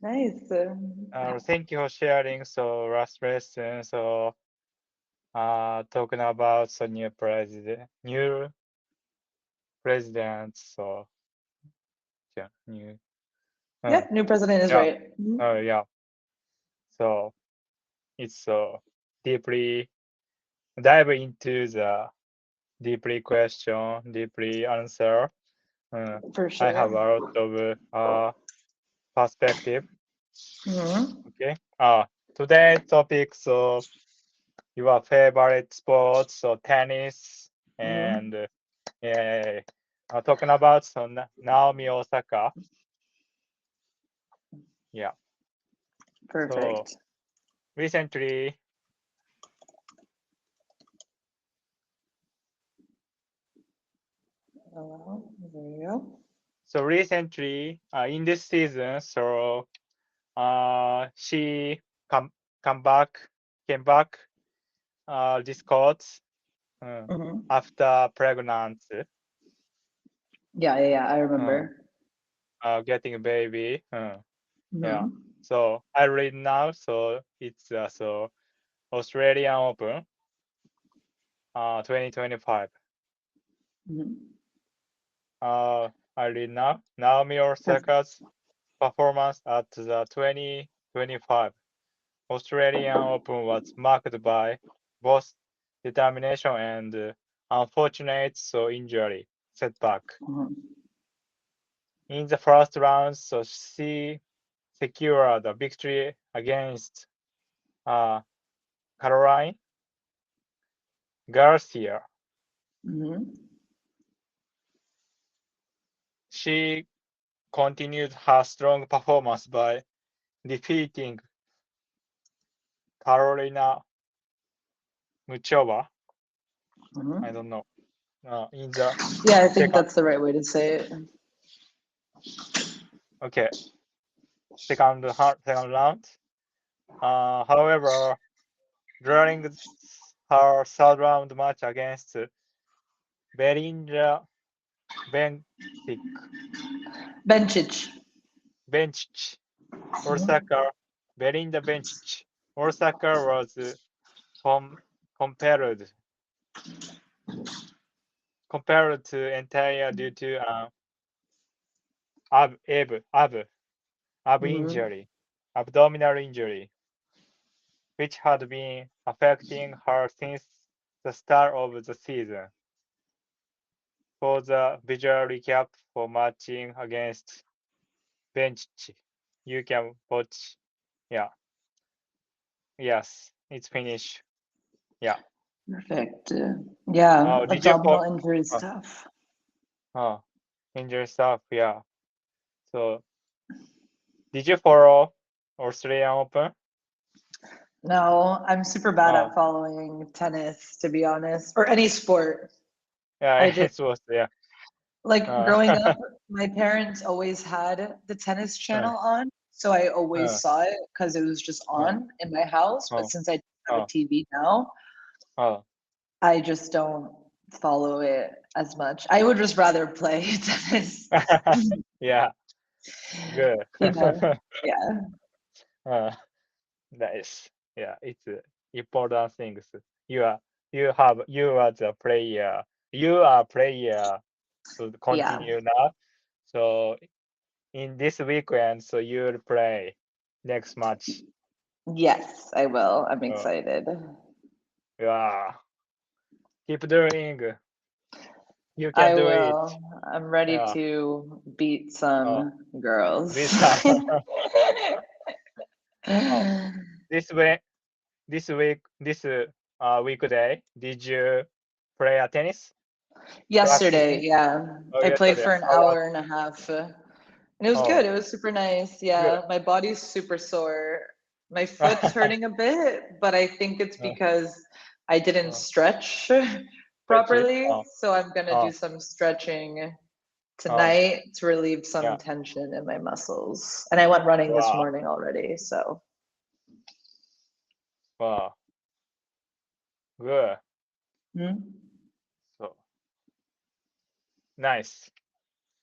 Nice. Thank you for sharing. So last lesson. So talking about the new president. So yeah, new. Yeah, new president is Yeah. right. Mhm. Yeah. So it's so deeply dive into the deeply question, deeply answer. For I have sure. a lot of perspective. Hmm. Okay. Today topic. So your favorite sports, so tennis Hmm. and yeah, talking about so Naomi Osaka. Yeah. So Perfect. recently, There you go. in this season, so she come come back came back this court uh, Hmm. after pregnancy, Yeah. I uh, remember. getting a baby. Yeah. Hmm. So I read now. So it's so Australian Open 2025. Hmm. I read now. Naomi Perfect. Osaka's performance at the 2025 Australian Open was marked by both determination and unfortunate injury setback. Hmm. In the first round, so she secured a victory against uh, Caroline Garcia. Hmm. She continued her strong performance by defeating Carolina Muchova. I Hmm. don't know. In the Yeah, I think second, that's the right way to say it. okay, second round. However, during her third round match against Belinda Bencic, Benchich. Bencic, Osaka, Belinda Bencic, Osaka was com- compared compared to entire due to ab, ab, ab Hmm. injury, abdominal injury, which had been affecting her since the start of the season. For the visual recap for matching against bench, you can watch. Yeah, yes, it's finished. Yeah. Perfect. Yeah, Did you for abdominal injury uh, stuff. uh, injury stuff? Yeah. So, did you follow Australian Open? No, I'm super bad Uh, at following tennis, to be honest, or any sport. yeah, I just it was yeah. like Uh, growing up, my parents always had the tennis uh, channel on, so I always uh, saw it because it was just uh, on in my house. But uh, since I have a uh, TV now, uh, I just don't follow it as much. I would just rather play tennis. yeah, good. Yeah, yeah, uh, Nice. Yeah, it's important things. You are you as a player. You are player to yeah. continue now. So in this weekend, so you'll play next match. Yes, I will. I'm Uh, excited. yeah, keep doing. You can I do it. will. I'm ready Yeah. to beat Uh, some girls. this uh, this way this weekday, did you play a tennis Yesterday, practicing? yeah. Oh, I played yesterday. for an How was? hour and a half. And it was Oh, good. It was super nice. good. Yeah. My body's super sore. My foot's hurting a bit, but I think it's uh, because I didn't uh, stretch Stretchy. properly. So I'm going to do Oh, some stretching oh, tonight to relieve some yeah. tension in my muscles. And I went running this Wow, morning already. So, wow, good. hmm. So nice.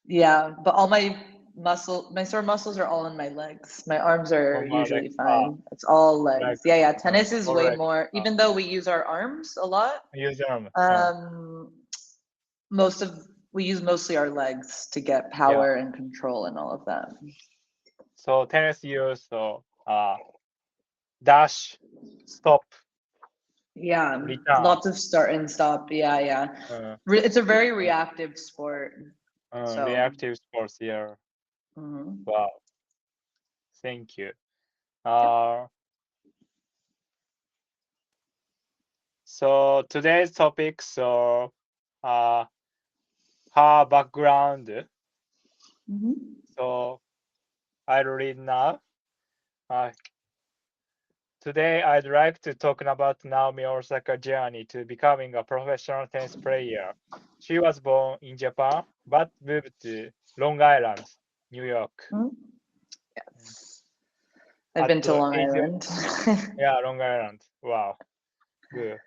Yeah. But all my my sore muscles are all in my legs. My arms are More like usually fine. It's all like legs. Yeah. Tennis is more way like more, even though we use our arms a lot, use arm. most of we use mostly our legs to get Yeah. power and control and all of that. So tennis use dash, stop, Yeah, return. lots of start and stop. Yeah. It's a very reactive sport. So Reactive sports here. mhm. Wow. Thank you. Yep. So today's topic, so her background. Mhm. So I'll read now. Today I'd like to talk about Naomi Osaka's journey to becoming a professional tennis player. She was born in Japan but moved to Long Island, New York. Mhm. Yes. I've At been to the Long age of, Island. yeah, Long Island. Wow, good.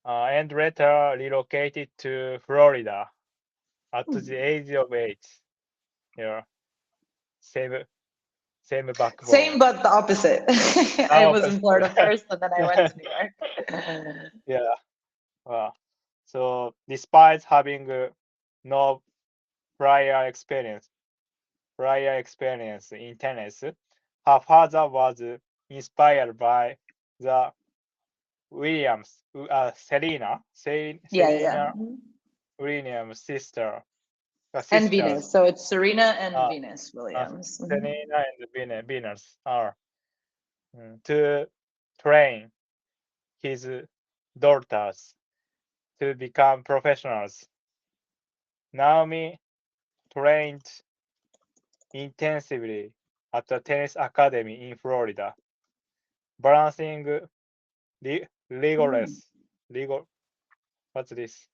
And later relocated to Florida at the age of 8. Yeah, same backbone. Same, but the opposite. I was in Florida Opposite. first, and then I went to New York. Yeah. Wow. So despite having no prior experience in tennis, her father was inspired by the Williams, Serena Yeah. Mhm. Williams sister, And sisters. Venus. So it's Serena and Uh, Venus uh, Williams. Mhm. Serena and Venus are to train his daughters to become professionals. Naomi trained intensively at a tennis academy in Florida, balancing rigorous, legal, what's this?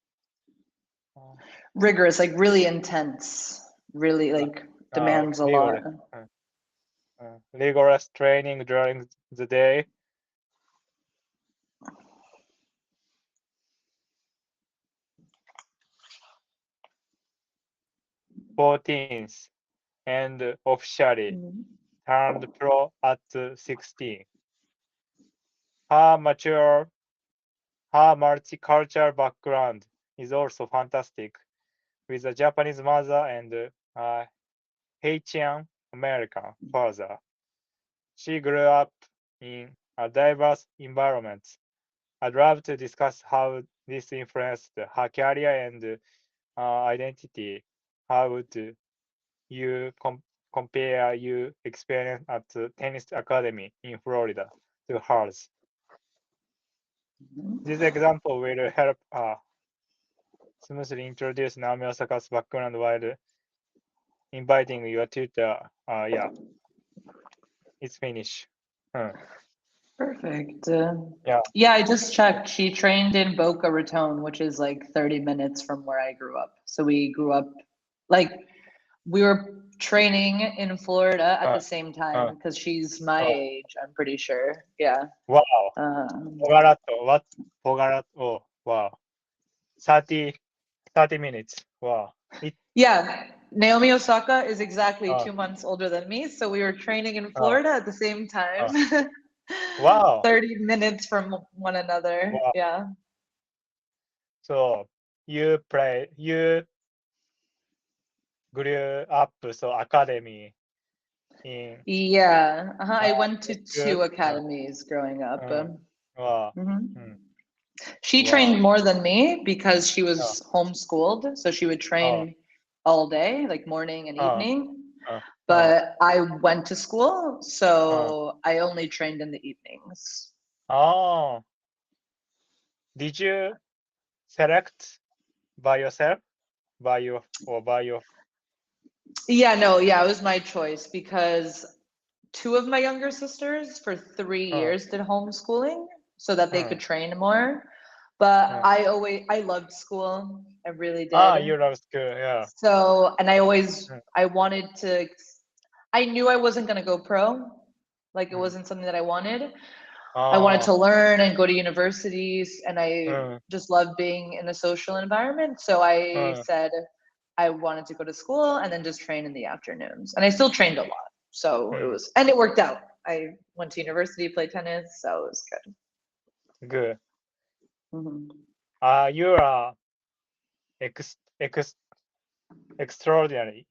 Rigorous, like really intense, really like demands a lot. Rigorous training during the day. 14th and officially Mhm. turned pro at 16. Her multicultural background is also fantastic, with a Japanese mother and Haitian American father. She grew up in a diverse environment. I'd love to discuss how this influenced her career and identity. How would you compare your experience at the tennis academy in Florida to hers? This example will help smoothly introduce Naomi Osaka's background while inviting your tutor. Yeah, it's finished. Perfect. Yeah. Yeah, I just checked. She trained in Boca Raton, which is like 30 minutes from where I grew up. So we grew up like we were training in Florida at the same time because she's my age, I'm pretty sure. Yeah. Wow. Um, Fogarato. What? Fogarato. Oh, wow. 30 minutes. Wow. yeah. Naomi Osaka is exactly Uh, 2 months older than me. So we were training in uh, Florida at the same time. uh, wow. 30 minutes from one another. Wow. Yeah. So you grew up so academy in Yeah. I went to school. 2 academies growing up. Wow. Mhm. Mm, She wow. trained more than me because she Uh, was homeschooled. So she would uh, train all day, like morning and uh, evening. uh, uh, But I went to school, uh. so I only trained in the evenings. Oh, did you select by yourself? By your Yeah, no, yeah, it was my choice because two of my younger sisters for 3 years did homeschooling so that they uh, could train more. But uh. I loved school. I really did. You love school, yeah. So, and Mm, I wanted to, I knew I wasn't going to go pro. Like it mm. wasn't something that I wanted. I wanted Oh, to learn and go to universities, and I mm, just love being in a social environment. So I mm, said, I wanted to go to school and then just train in the afternoons. And I still trained a lot. So it worked out. I went to university, played tennis, so it was good. Good. Mm-hmm. You are extraordinary.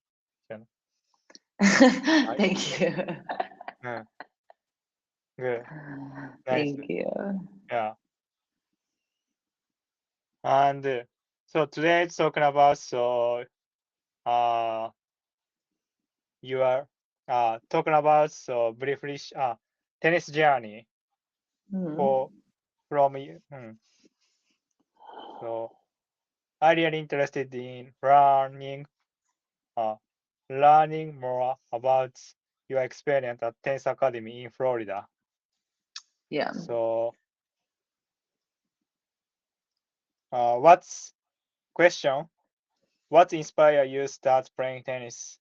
Thank you. Good. Nice. Thank you. Yeah. And so today it's talking about you are talking about briefly tennis journey from you. So I really interested in learning more about your experience at Tennis Academy in Florida. Yeah. So what's question? What inspired you to start playing tennis?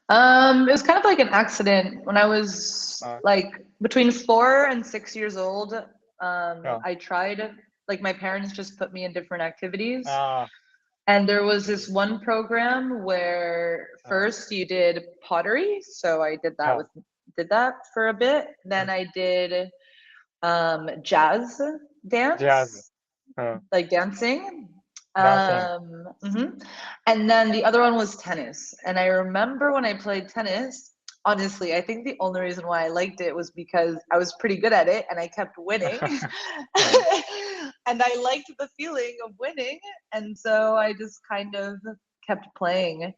It was kind of like an accident when I was like between 4 and 6 years old. I tried, like my parents just put me in different activities. And there was this one program where first you did pottery. So I did that for a bit. Then I did jazz dance, like dancing. And then the other one was tennis. And I remember when I played tennis, honestly, I think the only reason why I liked it was because I was pretty good at it and I kept winning. And I liked the feeling of winning. And so I just kind of kept playing.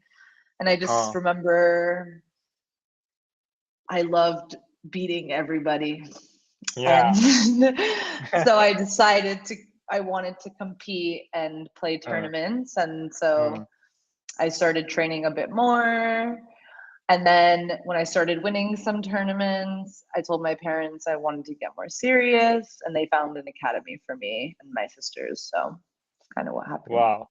And I just remember I loved beating everybody. Yeah. And so I decided I wanted to compete and play tournaments. And so I started training a bit more. And then when I started winning some tournaments, I told my parents I wanted to get more serious, and they found an academy for me and my sisters. So it's kind of what happened. Wow.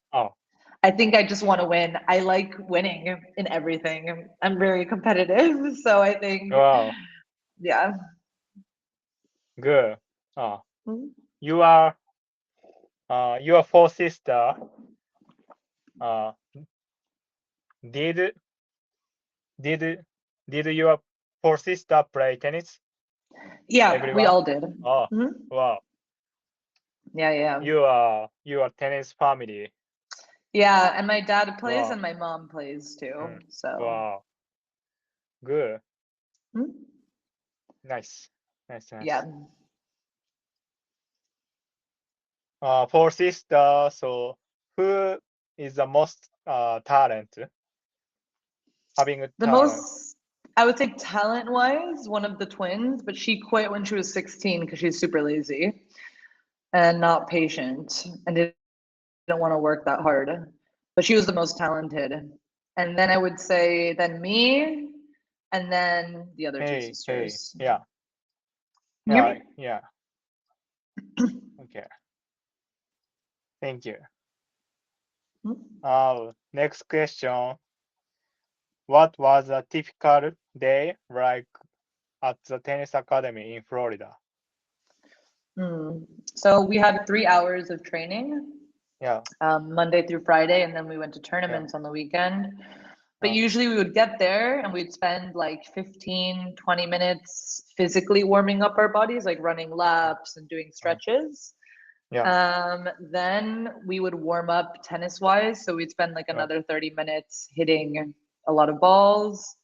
I think I just want to win. I like winning in everything. I'm very competitive. So I think, yeah. Good. You are your four sister. Did your four sister play tennis? Yeah, Everyone? we all did. Wow. Yeah. You are tennis family. Yeah, and my dad plays and my mom plays too. So. Wow. Good. Nice. Yeah. Four sister. So who is the most talent? Having a talent. Most, I would say talent-wise, one of the twins, but she quit when she was 16 because she's super lazy and not patient and didn't want to work that hard. But she was the most talented. And then I would say then me, and then the other two sisters. Yeah. Yeah. Okay. Thank you. Mm-hmm. Next question. What was a typical day like at the tennis academy in Florida? So we had 3 hours of training. Yeah. Monday through Friday, and then we went to tournaments on the weekend. But usually we would get there and we'd spend like 15, 20 minutes physically warming up our bodies, like running laps and doing stretches. Then we would warm up tennis wise. So we'd spend like another 30 minutes hitting a lot of balls.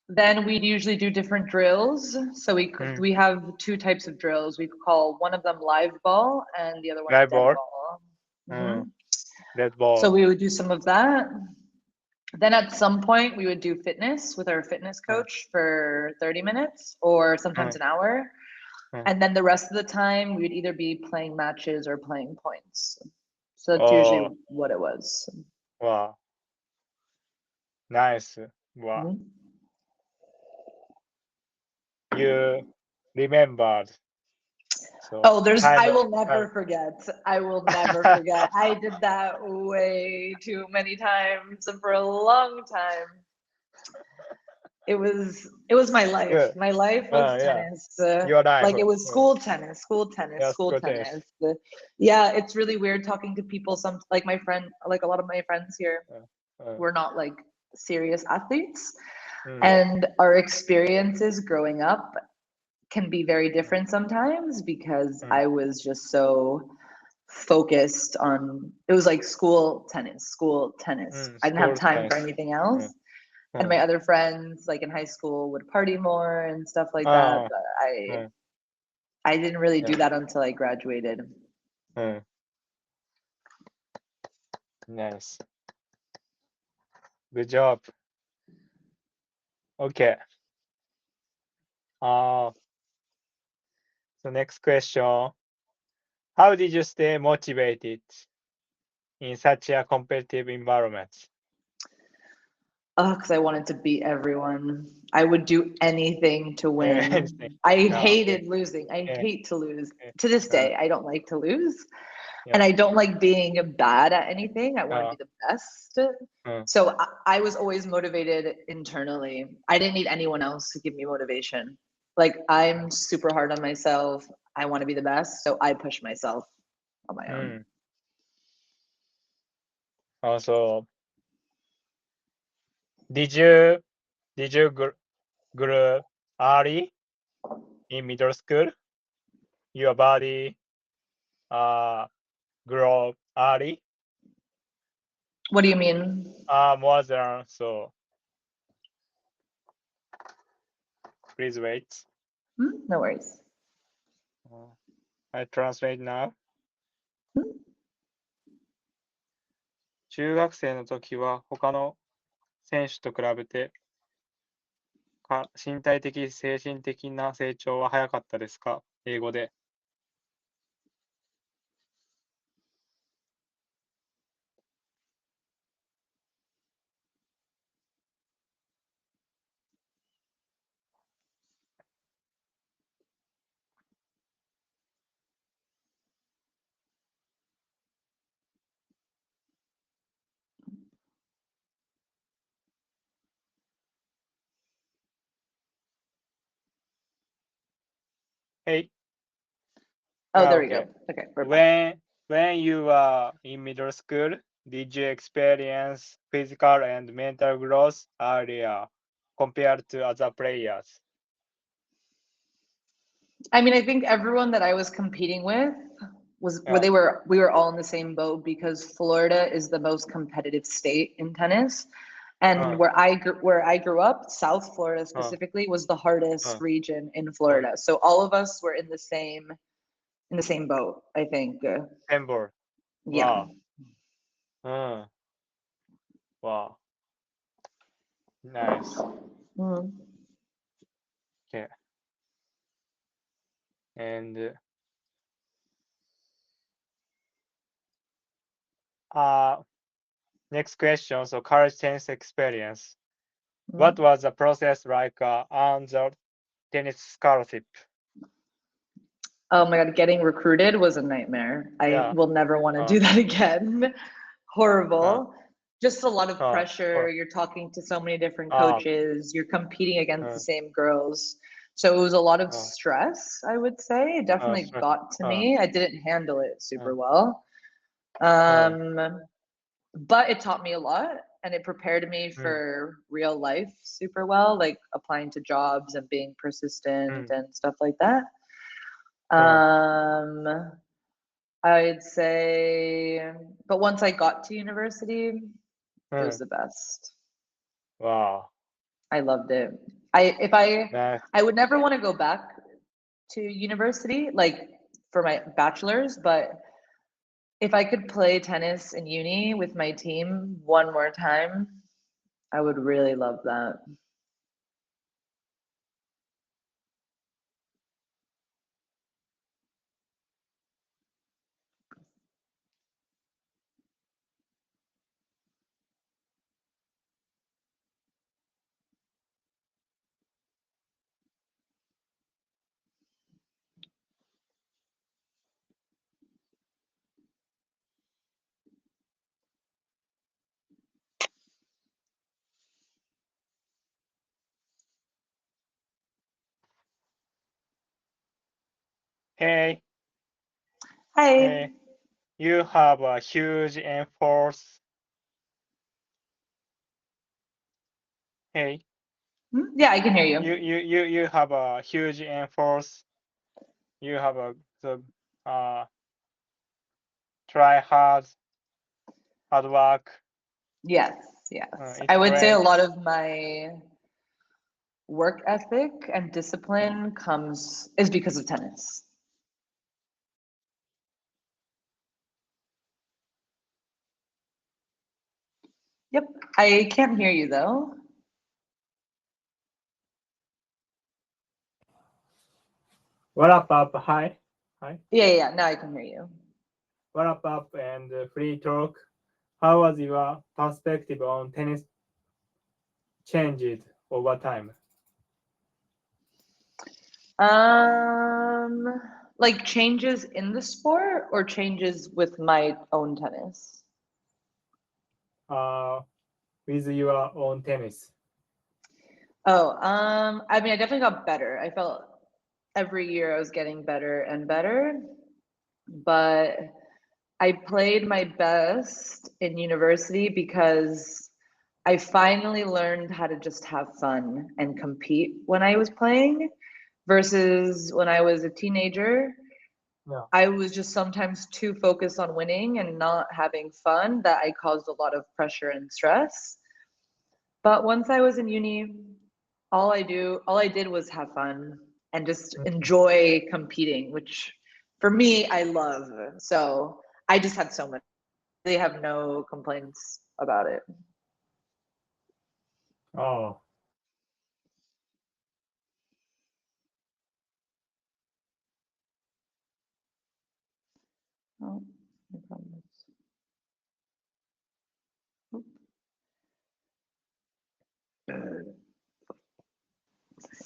Then we'd usually do different drills. So we have 2 types of drills. We call one of them live ball and the other one dead ball. Dead ball. So we would do some of that. Then at some point we would do fitness with our fitness coach for 30 minutes or sometimes an hour. And then the rest of the time we would either be playing matches or playing points. So that's usually what it was. Wow. Nice. Wow. You remembered. So I will never forget. I will never forget. I did that way too many times for a long time. it was my life. Good. My life was Yeah. tennis. Your life. Like it was school tennis, Yeah, school school tennis. Yeah, it's really weird talking to people. Some like my friend, like a lot of my friends here, were not like serious athletes, and our experiences growing up can be very different sometimes because I was just so focused on it was like school tennis. I didn't have time for anything else. And my other friends, like in high school, would party more and stuff like that. But I didn't really do that until I graduated. Nice. Good job. Okay. So next question. How did you stay motivated in such a competitive environment? Because I wanted to beat everyone. I would do anything to win. I hated losing. I hate to lose. To this day, I don't like to lose. And I don't like being bad at anything. I want to be the best. So I was always motivated internally. I didn't need anyone else to give me motivation. Like I'm super hard on myself. I want to be the best. So I push myself on my own. Also, did you grow early in middle school? Your body grow early? What do you mean? More than so. Please wait. No worries. I translate now. 中学生の時は他の選手と比べて身体的、精神的な成長は早かったですか？英語で。Hey. Oh, there we go. Okay, we're back. When you were in middle school, did you experience physical and mental growth earlier compared to other players? I mean, I think everyone that I was competing with was we were all in the same boat because Florida is the most competitive state in tennis. And where I grew up, South Florida specifically, was the hardest region in Florida. So all of us were in the same boat, I think. Same boat. Yeah. Wow. Nice. Okay. And next question. So college tennis experience. What was the process like on the tennis scholarship? Oh my God, getting recruited was a nightmare. I will never want to do that again. Horrible. Just a lot of pressure. You're talking to so many different coaches. You're competing against the same girls. So it was a lot of stress, I would say. It definitely got to me. I didn't handle it super well. But it taught me a lot and it prepared me for real life super well, like applying to jobs and being persistent and stuff like that. I'd say, but once I got to university, it was the best. Wow. I loved it. I would never want to go back to university, like for my bachelor's, but if I could play tennis in uni with my team one more time, I would really love that. Hey, Hi. hey, you have a huge enforce. Hey, Yeah, I can hear you you. you you you have a huge enforce. You have the try hard work. Yes, yes. It's I would say a great. lot of my work ethic and discipline is because of tennis. Yep. I can't hear you though. What up? Hi, hi. Yeah. Now I can hear you. What up? And free talk. How was your perspective on tennis changed over time? Like changes in the sport or changes with my own tennis? With your own tennis. Oh, I mean, I definitely got better. I felt every year I was getting better and better, but I played my best in university because I finally learned how to just have fun and compete when I was playing versus when I was a teenager. Yeah. I was just sometimes too focused on winning and not having fun that I caused a lot of pressure and stress. But once I was in uni, all I did was have fun and just enjoy competing, which for me, I love. So I just had so much. They have no complaints about it. Oh. Oh, no problems.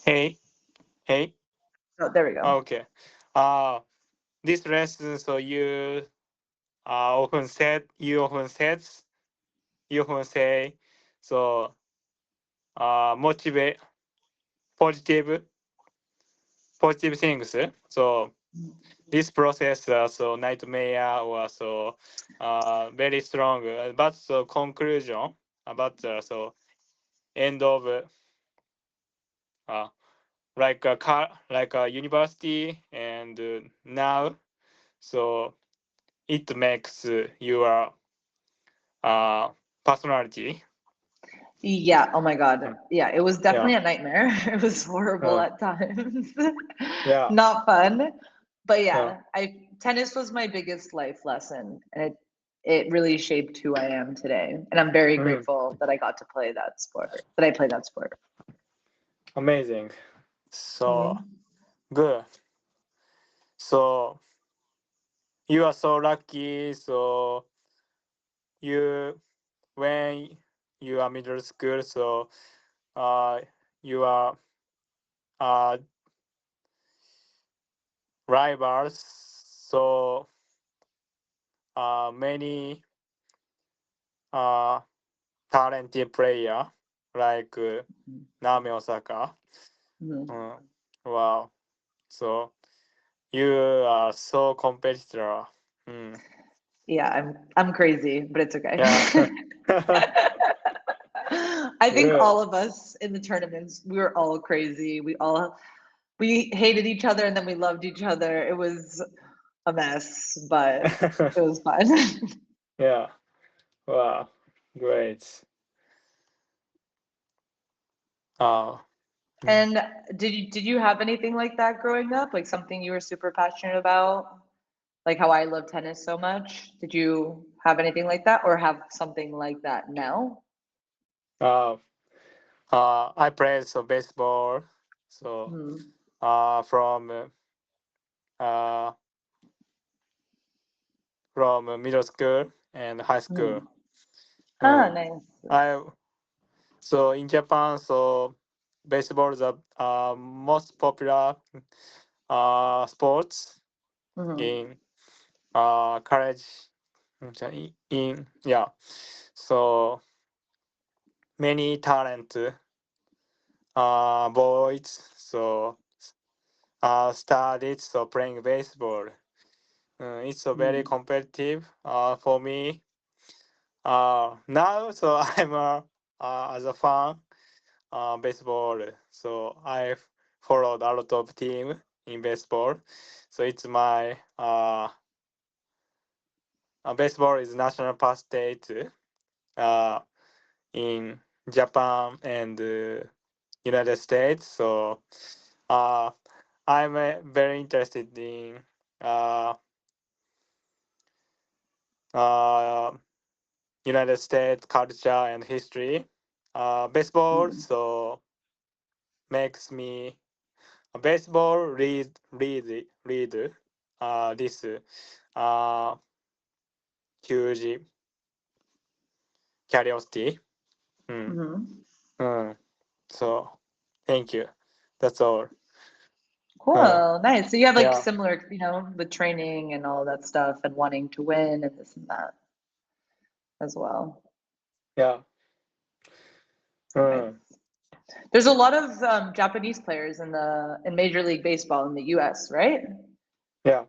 Hey, hey. Oh, there we go. Okay. This lesson. So you often say, so motivate positive positive things. So this process so nightmare or so very strong. But so conclusion about so end of uh, like a car like a university and now so it makes your uh, personality. Yeah, oh my God. Yeah, it was Yeah. definitely a nightmare. It was horrible Uh, at times. yeah. Not fun. But Yeah. yeah, I tennis was my biggest life lesson and it really shaped who I am today. And I'm very Mm, grateful that I got to play that sport, that I played that sport. amazing. So Mhm. good. So you are so lucky. So you when you are middle school, so uh, you are uh, rivals. So many uh, talented player like Naomi Osaka. Mhm. Mm, wow. So you are so competitor. Mm, Yeah, I'm crazy, but it's okay. yeah. I think Good. all of us in the tournaments, we were all crazy. We hated each other and then we loved each other. It was a mess, but it was fun. yeah. Wow. Great. Uh, mm. And did you have anything like that growing up? Like something you were super passionate about? Like how I love tennis so much? Did you have anything like that or have something like that now? uh, I played so baseball. So Hmm. from uh, middle school and high school. Hmm. Ah, Mm. nice. I so in Japan, so baseball is the most popular sports Hmm. in college. In yeah, so many talent boys. So started so playing baseball. It's a very competitive for me. Now, so I'm as a fan baseball. So I've followed a lot of team in baseball. So it's my baseball is national pastime uh, in Japan and United States. So I'm very interested in uh, uh, United States culture and history. Baseball so makes me baseball read this uh, huge curiosity. So thank you. That's all. Cool, nice. So you have like Yeah, similar, with training and all that stuff and wanting to win and this and that as well. yeah. Nice. There's a lot of Japanese players in Major League Baseball in the U.S., right? Yeah.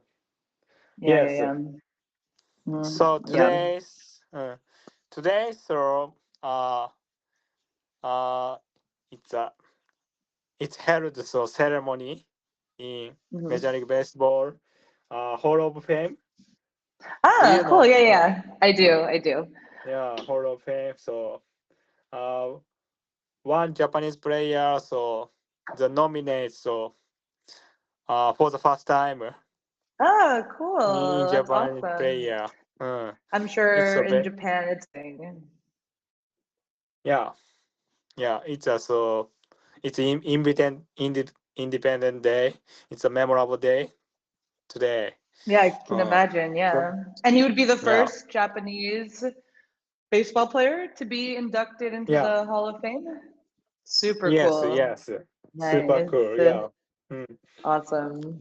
Yeah, Yes. yeah, yeah. So Yeah. today so uh it's a it's held so ceremony in Major League Baseball Hall of Fame. Do Ah, you cool. know? Yeah, yeah. I do. Yeah, Hall of Fame. So uh one Japanese player so the nominate so for the first time Ah, in cool. That's Japanese awesome. player. I'm It's sure a in bit Japan it's big. yeah. Yeah, it's also it's independent day. It's a memorable day today. Yeah, I can Uh, imagine. so, Yeah. And he would be the yeah, first Japanese baseball player to be inducted into yeah, the Hall of Fame. Super yes, cool. yes, super Nice. cool. Yeah, mm. Awesome.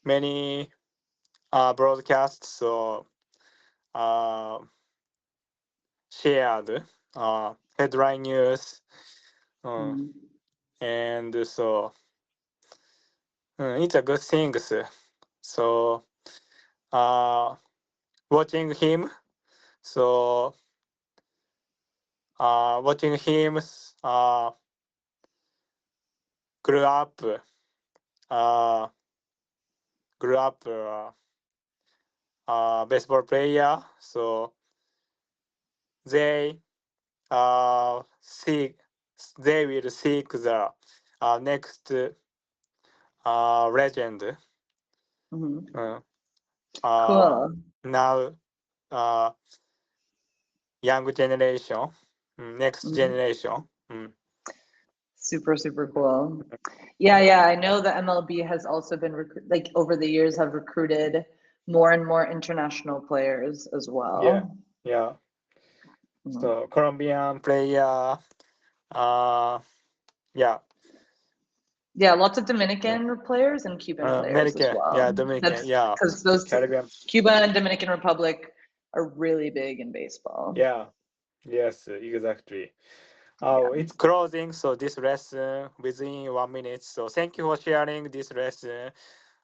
Many broadcasts so uh shared headline news, uh, and so it's a good thing. So uh, watching him. So watching him uh, grew up uh, grew up baseball player. So they seek they will seek the next legend. Uh, uh, Cool. now young generation, next generation. Super, super cool. Yeah, yeah. I know the MLB has also been like over the years have recruited more and more international players as Yeah, well. yeah. So Colombian player, yeah, Yeah, lots of Dominican players and Cuban players as American, yeah, well. Dominican, That's yeah, because those Caribbean, Cuba and Dominican Republic are really big in baseball. yeah, yes, exactly. Oh, Yeah. it's closing, so this lesson within 1 minute. So thank you for sharing this lesson.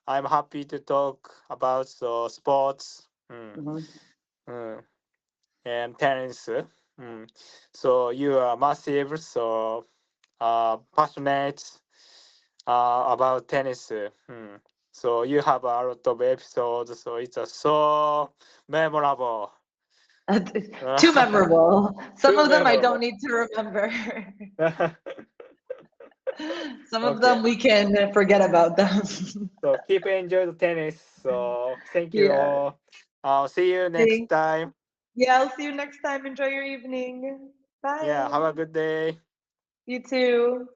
I'm happy to talk about so sports mm, and tennis. So you are massive, so passionate about tennis. So you have a lot of episodes, so it's so memorable. Too memorable. Some Too of them I don't memorable. need to remember. Some of Okay. them we can forget about them. So keep enjoy the tennis. So thank you Yeah. all. I'll see you next Thanks. time. Yeah, I'll see you next time. Enjoy your evening. Yeah, have Bye. a good day. You too.